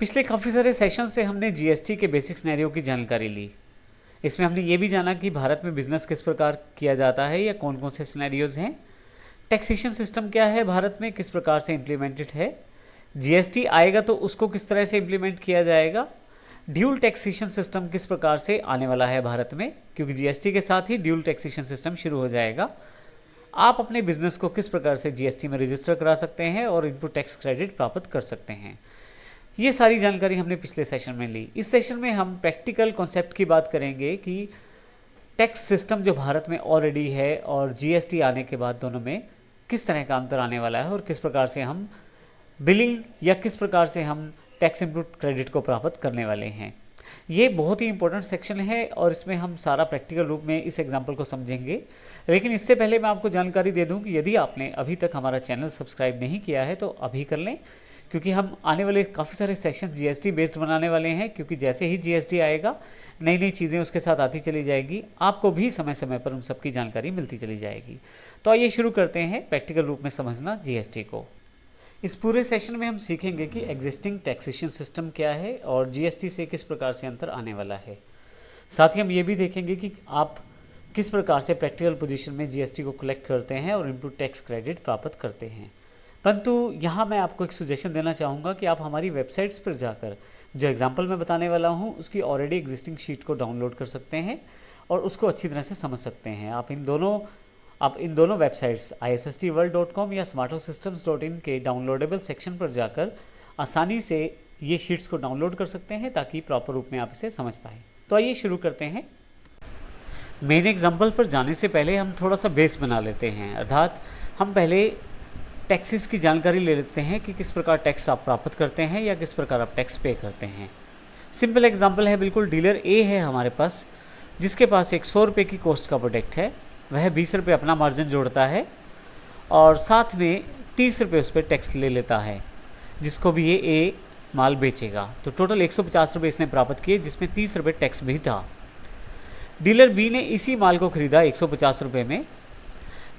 पिछले काफ़ी सारे सेशन से हमने जीएसटी के बेसिक सिनेरियो की जानकारी ली। इसमें हमने ये भी जाना कि भारत में बिजनेस किस प्रकार किया जाता है या कौन कौन से सिनेरियोज हैं, टैक्सेशन सिस्टम क्या है भारत में, किस प्रकार से इम्प्लीमेंटेड है, जीएसटी आएगा तो उसको किस तरह से इम्प्लीमेंट किया जाएगा, ड्यूल टैक्सेशन सिस्टम किस प्रकार से आने वाला है भारत में, क्योंकि जीएसटी के साथ ही ड्यूल टैक्सेशन सिस्टम शुरू हो जाएगा। आप अपने बिजनेस को किस प्रकार से जीएसटी में रजिस्टर करा सकते हैं और इनपुट टैक्स क्रेडिट प्राप्त कर सकते हैं, ये सारी जानकारी हमने पिछले सेशन में ली। इस सेशन में हम प्रैक्टिकल कॉन्सेप्ट की बात करेंगे कि टैक्स सिस्टम जो भारत में ऑलरेडी है और जीएसटी आने के बाद दोनों में किस तरह का अंतर आने वाला है और किस प्रकार से हम बिलिंग या किस प्रकार से हम टैक्स इनपुट क्रेडिट को प्राप्त करने वाले हैं। ये बहुत ही इंपॉर्टेंट सेक्शन है और इसमें हम सारा प्रैक्टिकल रूप में इस एग्जाम्पल को समझेंगे। लेकिन इससे पहले मैं आपको जानकारी दे दूं कि यदि आपने अभी तक हमारा चैनल सब्सक्राइब नहीं किया है तो अभी कर लें, क्योंकि हम आने वाले काफ़ी सारे सेशन जीएसटी बेस्ड बनाने वाले हैं। क्योंकि जैसे ही जीएसटी आएगा नई नई चीज़ें उसके साथ आती चली जाएगी, आपको भी समय समय पर उन सब की जानकारी मिलती चली जाएगी। तो आइए शुरू करते हैं प्रैक्टिकल रूप में समझना जीएसटी को। इस पूरे सेशन में हम सीखेंगे कि एग्जिस्टिंग टैक्सेशन सिस्टम क्या है और जीएसटी से किस प्रकार से अंतर आने वाला है। साथ ही हम ये भी देखेंगे कि आप किस प्रकार से प्रैक्टिकल पोजीशन में जीएसटी को कलेक्ट करते हैं और इनपुट टैक्स क्रेडिट प्राप्त करते हैं। परंतु यहाँ मैं आपको एक सुजेशन देना चाहूँगा कि आप हमारी वेबसाइट्स पर जाकर जो एग्जाम्पल मैं बताने वाला हूँ उसकी ऑलरेडी एग्जिस्टिंग शीट को डाउनलोड कर सकते हैं और उसको अच्छी तरह से समझ सकते हैं। आप इन दोनों वेबसाइट्स issstworld.com या smartosystems.in के डाउनलोडेबल सेक्शन पर जाकर आसानी से ये शीट्स को डाउनलोड कर सकते हैं ताकि प्रॉपर रूप में आप इसे समझ पाएँ। तो आइए शुरू करते हैं। मेन एग्जाम्पल पर जाने से पहले हम थोड़ा सा बेस बना लेते हैं, अर्थात हम पहले टैक्सेस की जानकारी ले लेते हैं कि किस प्रकार टैक्स आप प्राप्त करते हैं या किस प्रकार आप टैक्स पे करते हैं। सिंपल एग्जांपल है, बिल्कुल डीलर ए है हमारे पास, जिसके पास एक 100 रुपये की कॉस्ट का प्रोडक्ट है। वह 20 रुपये अपना मार्जिन जोड़ता है और साथ में 30 रुपये उस पर टैक्स ले लेता है, जिसको भी ये ए माल बेचेगा। तो टोटल 150 रुपये इसने प्राप्त किए, जिसमें 30 रुपये टैक्स भी था। डीलर बी ने इसी माल को खरीदा 150 रुपये में,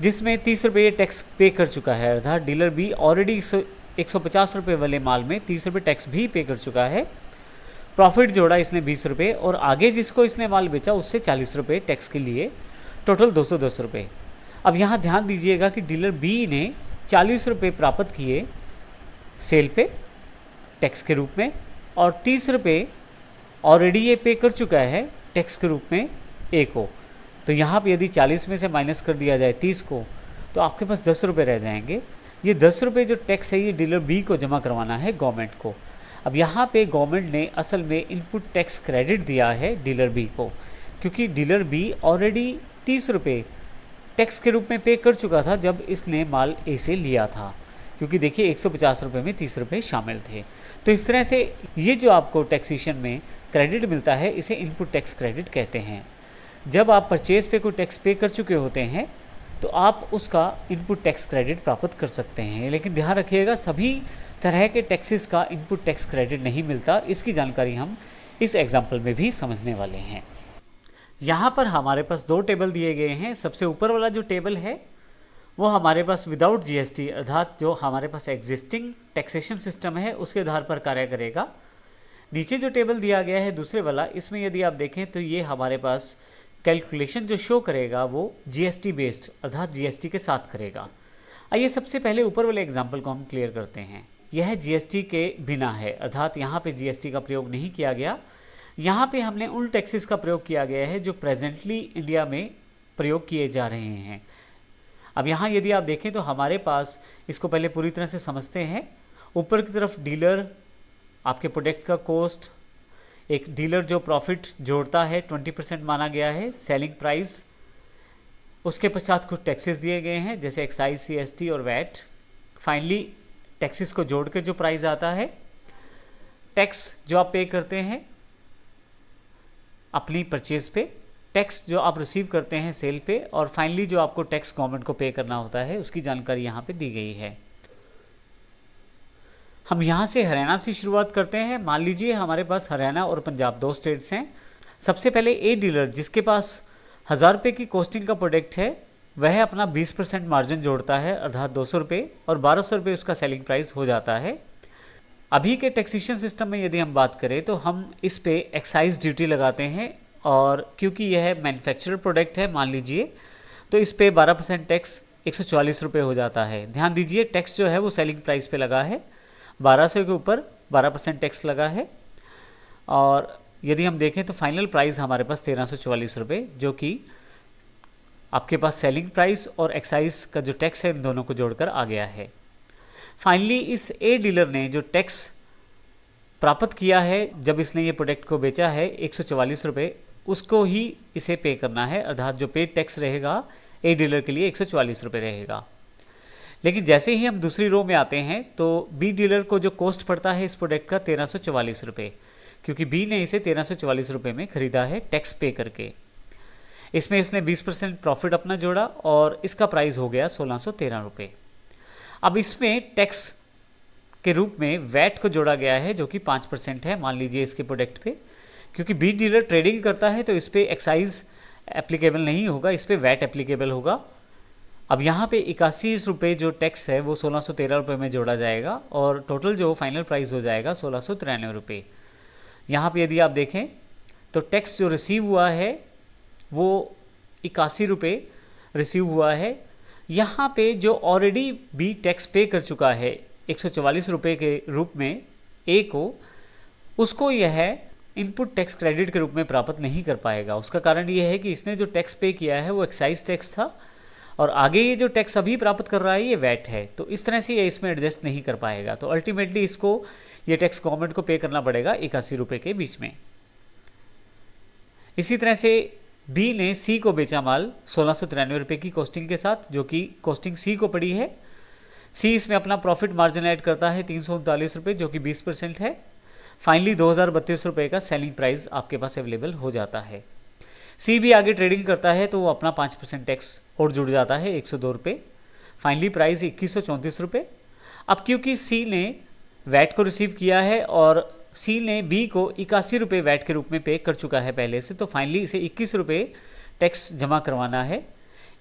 जिसमें 30 रुपये टैक्स पे कर चुका है। अर्थात डीलर बी ऑलरेडी 150 रुपये वाले माल में 30 रुपये टैक्स भी पे कर चुका है। प्रॉफिट जोड़ा इसने 20 रुपये और आगे जिसको इसने माल बेचा उससे 40 रुपये टैक्स के लिए, टोटल 210 रुपये। अब यहाँ ध्यान दीजिएगा कि डीलर बी ने 40 रुपये प्राप्त किए सेल पे टैक्स के रूप में और 30 रुपये ऑलरेडी ये पे कर चुका है टैक्स के रूप में ए को। तो यहाँ पे यदि 40 में से माइनस कर दिया जाए 30 को, तो आपके पास 10 रुपये रह जाएंगे। ये 10 रुपये जो टैक्स है ये डीलर बी को जमा करवाना है गवर्नमेंट को। अब यहाँ पे गवर्नमेंट ने असल में इनपुट टैक्स क्रेडिट दिया है डीलर बी को, क्योंकि डीलर बी ऑलरेडी 30 रुपये टैक्स के रूप में पे कर चुका था जब इसने माल ए से लिया था। क्योंकि देखिए 150 रुपये में 30 रुपये शामिल थे। तो इस तरह से ये जो आपको टैक्सेशन में क्रेडिट मिलता है इसे इनपुट टैक्स क्रेडिट कहते हैं। जब आप परचेज पे कोई टैक्स पे कर चुके होते हैं तो आप उसका इनपुट टैक्स क्रेडिट प्राप्त कर सकते हैं। लेकिन ध्यान रखिएगा, सभी तरह के टैक्सेस का इनपुट टैक्स क्रेडिट नहीं मिलता। इसकी जानकारी हम इस एग्जाम्पल में भी समझने वाले हैं। यहाँ पर हमारे पास 2 टेबल दिए गए हैं। सबसे ऊपर वाला जो टेबल है वो हमारे पास विदाउट जीएसटी, अर्थात जो हमारे पास एग्जिस्टिंग टैक्सेशन सिस्टम है उसके आधार पर कार्य करेगा। नीचे जो टेबल दिया गया है दूसरे वाला, इसमें यदि आप देखें तो ये हमारे पास कैलकुलेशन जो शो करेगा वो जीएसटी बेस्ड, अर्थात जीएसटी के साथ करेगा। आइए सबसे पहले ऊपर वाले एग्जाम्पल को हम क्लियर करते हैं। यह जीएसटी के बिना है, अर्थात यहाँ पे जीएसटी का प्रयोग नहीं किया गया। यहाँ पे हमने उन टैक्सेस का प्रयोग किया गया है जो प्रेजेंटली इंडिया में प्रयोग किए जा रहे हैं। अब यहाँ यदि आप देखें तो हमारे पास, इसको पहले पूरी तरह से समझते हैं। ऊपर की तरफ डीलर आपके प्रोडक्ट का कॉस्ट, एक डीलर जो प्रॉफिट जोड़ता है 20% माना गया है सेलिंग प्राइस। उसके पश्चात कुछ टैक्सेस दिए गए हैं जैसे एक्साइज, सीएसटी और वैट। फाइनली टैक्सेस को जोड़ के जो प्राइस आता है, टैक्स जो आप पे करते हैं अपनी परचेज पे, टैक्स जो आप रिसीव करते हैं सेल पे, और फाइनली जो आपको टैक्स गवर्नमेंट को पे करना होता है उसकी जानकारी यहाँ पे दी गई है। हम यहाँ से हरियाणा से शुरुआत करते हैं। मान लीजिए हमारे पास हरियाणा और पंजाब 2 स्टेट्स हैं। सबसे पहले ए डीलर जिसके पास 1000 रुपये की कॉस्टिंग का प्रोडक्ट है, वह अपना 20% मार्जिन जोड़ता है, अर्थात 200 रुपये, और 1200 रुपये उसका सेलिंग प्राइस हो जाता है। अभी के टैक्सेशन सिस्टम में यदि हम बात करें तो हम इस पे एक्साइज ड्यूटी लगाते हैं, और क्योंकि यह मैन्युफैक्चर्ड प्रोडक्ट है मान लीजिए, तो इस पे 12% टैक्स 144 रुपये हो जाता है। ध्यान दीजिए टैक्स जो है वो सेलिंग प्राइस पे लगा है, 1200 के ऊपर 12% टैक्स लगा है। और यदि हम देखें तो फाइनल प्राइस हमारे पास 1344 रुपये, जो कि आपके पास सेलिंग प्राइस और एक्साइज का जो टैक्स है इन दोनों को जोड़कर आ गया है। फाइनली इस ए डीलर ने जो टैक्स प्राप्त किया है जब इसने ये प्रोडक्ट को बेचा है 144 रुपये, उसको ही इसे पे करना है, अर्थात जो पे टैक्स रहेगा ए डीलर के लिए 144 रुपये रहेगा। लेकिन जैसे ही हम दूसरी रो में आते हैं तो बी डीलर को जो कॉस्ट पड़ता है इस प्रोडक्ट का 1344 रुपये, क्योंकि बी ने इसे 1344 रुपये में ख़रीदा है टैक्स पे करके। इसमें इसने 20% प्रॉफिट अपना जोड़ा और इसका प्राइस हो गया 1613 रुपये। अब इसमें टैक्स के रूप में वैट को जोड़ा गया है जो कि 5% है मान लीजिए इसके प्रोडक्ट पे, क्योंकि बी डीलर ट्रेडिंग करता है तो इस पर एक्साइज एप्लीकेबल नहीं होगा, इस पर वैट एप्लीकेबल होगा। अब यहाँ पे 81 रुपये जो टैक्स है वो 1613 रुपये में जोड़ा जाएगा और टोटल जो फाइनल प्राइस हो जाएगा 1693 रुपये। यहाँ पे यदि आप देखें तो टैक्स जो रिसीव हुआ है वो 81 रुपये रिसीव हुआ है। यहाँ पे जो ऑलरेडी बी टैक्स पे कर चुका है 144 रुपये के रूप में ए को, उसको यह इनपुट टैक्स क्रेडिट के रूप में प्राप्त नहीं कर पाएगा। उसका कारण ये है कि इसने जो टैक्स पे किया है वो एक्साइज टैक्स था और आगे ये जो टैक्स अभी प्राप्त कर रहा है ये वैट है, तो इस तरह से ये इसमें एडजस्ट नहीं कर पाएगा। तो अल्टीमेटली इसको ये टैक्स गवर्नमेंट को पे करना पड़ेगा 81 रुपये के बीच में। इसी तरह से बी ने सी को बेचा माल 1693 रुपये की कॉस्टिंग के साथ, जो कि कॉस्टिंग सी को पड़ी है। सी इसमें अपना प्रॉफिट मार्जिन ऐड करता है 339 रुपये, जो कि 20% है। फाइनली 2032 रुपये का सेलिंग प्राइस आपके पास अवेलेबल हो जाता है। सी भी आगे ट्रेडिंग करता है तो वो अपना 5% टैक्स और जुड़ जाता है 102 रुपये। फाइनली प्राइस 2134 रुपये। अब क्योंकि सी ने वैट को रिसीव किया है और सी ने बी को 81 रुपये वैट के रूप में पे कर चुका है पहले से, तो फाइनली इसे 21 रुपये टैक्स जमा करवाना है।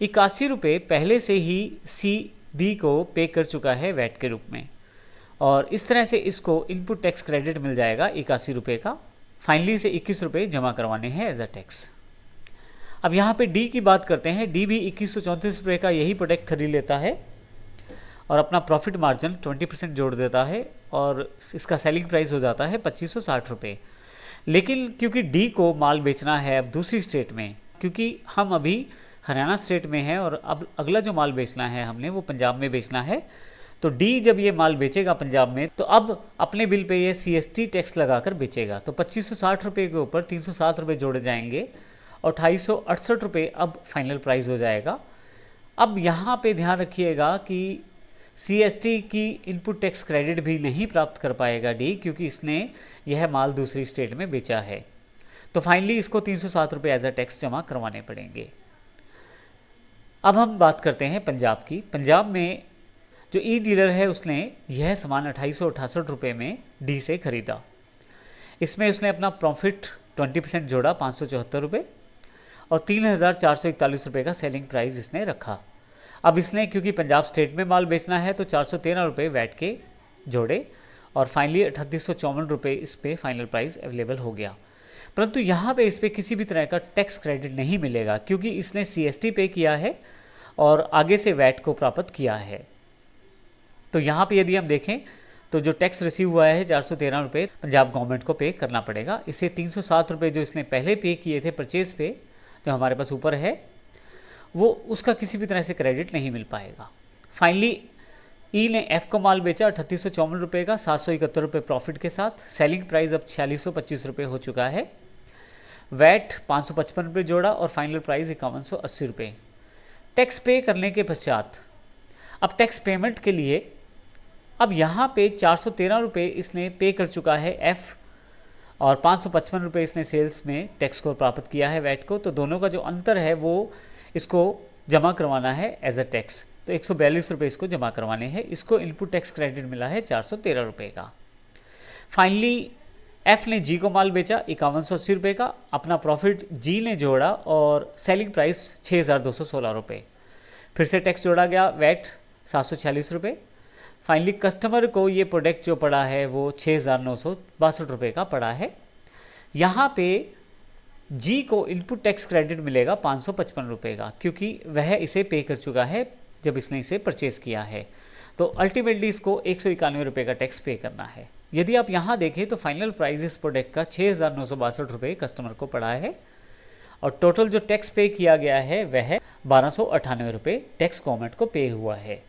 81 रुपये पहले से ही सी बी को पे कर चुका है वैट के रूप में, और इस तरह से इसको इनपुट टैक्स क्रेडिट मिल जाएगा 81 रुपये का। फाइनली इसे 21 रुपये जमा करवाने हैं एज अ टैक्स। अब यहाँ पे डी की बात करते हैं। डी भी 2134 रुपये का यही प्रोडक्ट खरीद लेता है और अपना प्रॉफिट मार्जिन 20% जोड़ देता है और इसका सेलिंग प्राइस हो जाता है 2560 रुपये। लेकिन क्योंकि डी को माल बेचना है अब दूसरी स्टेट में, क्योंकि हम अभी हरियाणा स्टेट में हैं और अब अगला जो माल बेचना है हमने वो पंजाब में बेचना है, तो डी जब ये माल बेचेगा पंजाब में तो अब अपने बिल पे ये CST टैक्स लगाकर बेचेगा। तो 2560 रुपये के ऊपर 307 रुपये जोड़े जाएंगे और 2868 रुपये अब फाइनल प्राइस हो जाएगा। अब यहाँ पे ध्यान रखिएगा कि CST की इनपुट टैक्स क्रेडिट भी नहीं प्राप्त कर पाएगा डी, क्योंकि इसने यह माल दूसरी स्टेट में बेचा है। तो फाइनली इसको 307 रुपये एज अ टैक्स जमा करवाने पड़ेंगे। अब हम बात करते हैं पंजाब की। पंजाब में जो ई डीलर है उसने यह सामान 2868 रुपये में डी से ख़रीदा। इसमें उसने अपना प्रॉफिट 20% जोड़ा 574 रुपये और 3441 रुपये का सेलिंग प्राइस इसने रखा। अब इसने क्योंकि पंजाब स्टेट में माल बेचना है तो 413 रुपये वैट के जोड़े और फाइनली 3854 रुपये इस पे फाइनल प्राइस अवेलेबल हो गया। परंतु यहाँ पे इस पर किसी भी तरह का टैक्स क्रेडिट नहीं मिलेगा, क्योंकि इसने CST पे किया है और आगे से वैट को प्राप्त किया है। तो यहाँ पे यदि हम देखें तो जो टैक्स रिसीव हुआ है 413 रुपये पंजाब गवर्नमेंट को पे करना पड़ेगा। इसे 307 रुपये जो इसने पहले पे किए थे परचेज पे, जो हमारे पास ऊपर है, वो उसका किसी भी तरह से क्रेडिट नहीं मिल पाएगा। फाइनली ई ने एफ को माल बेचा 3854 रुपये का 771 रुपये प्रॉफिट के साथ। सेलिंग प्राइस अब 4625 रुपये हो चुका है। वैट 555 रुपये जोड़ा और फाइनल प्राइस 5180 रुपये। टैक्स पे करने के पश्चात अब टैक्स पेमेंट के लिए अब यहाँ पे 413 रुपये इसने पे कर चुका है एफ़ और 555 रुपये इसने सेल्स में टैक्स को प्राप्त किया है वैट को। तो दोनों का जो अंतर है वो इसको जमा करवाना है एज अ टैक्स। तो 142 रुपये इसको जमा करवाने हैं। इसको इनपुट टैक्स क्रेडिट मिला है 413 रुपये का। फाइनली एफ़ ने जी को माल बेचा 5180 रुपये का। अपना प्रॉफिट जी ने जोड़ा और सेलिंग प्राइस 6216 रुपये। फिर से टैक्स जोड़ा गया वैट 746 रुपये। फाइनली कस्टमर को ये प्रोडक्ट जो पड़ा है वो 6,962 रुपये का पड़ा है। यहाँ पे जी को इनपुट टैक्स क्रेडिट मिलेगा 555 रुपये का, क्योंकि वह इसे पे कर चुका है जब इसने इसे परचेज़ किया है। तो अल्टीमेटली इसको 191 रुपये का टैक्स पे करना है। यदि आप यहाँ देखें तो फाइनल प्राइस इस प्रोडक्ट का 6,962 रुपये कस्टमर को पड़ा है और टोटल जो टैक्स पे किया गया है वह 1,298 रुपये टैक्स गवर्नमेंट को पे हुआ है।